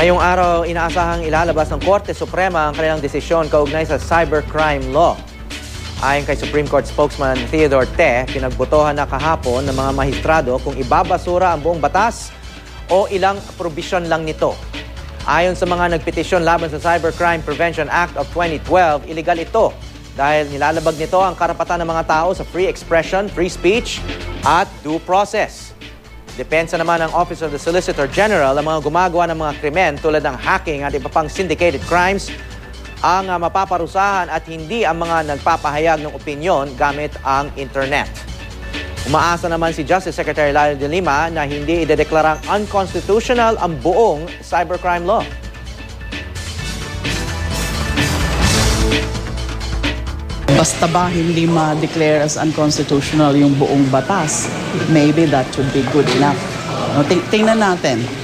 Ngayong araw, inaasahang ilalabas ng Korte Suprema ang kanilang desisyon kaugnay sa cybercrime law. Ayon kay Supreme Court spokesman Theodore Te, pinagbotohan na kahapon ng mga mahistrado kung ibabasura ang buong batas o ilang probisyon lang nito. Ayon sa mga nagpetisyon laban sa Cybercrime Prevention Act of 2012, illegal ito dahil nilalabag nito ang karapatan ng mga tao sa free expression, free speech at due process. Depensa naman ng Office of the Solicitor General ang mga gumagawa ng mga krimen tulad ng hacking at iba pang syndicated crimes ang mapaparusahan at hindi ang mga nagpapahayag ng opinyon gamit ang internet. Umaasa naman si Justice Secretary Laila de Lima na hindi idedeklarang unconstitutional ang buong cybercrime law. Basta ba hindi ma-declare as unconstitutional yung buong batas, maybe that should be good enough. Tingnan natin.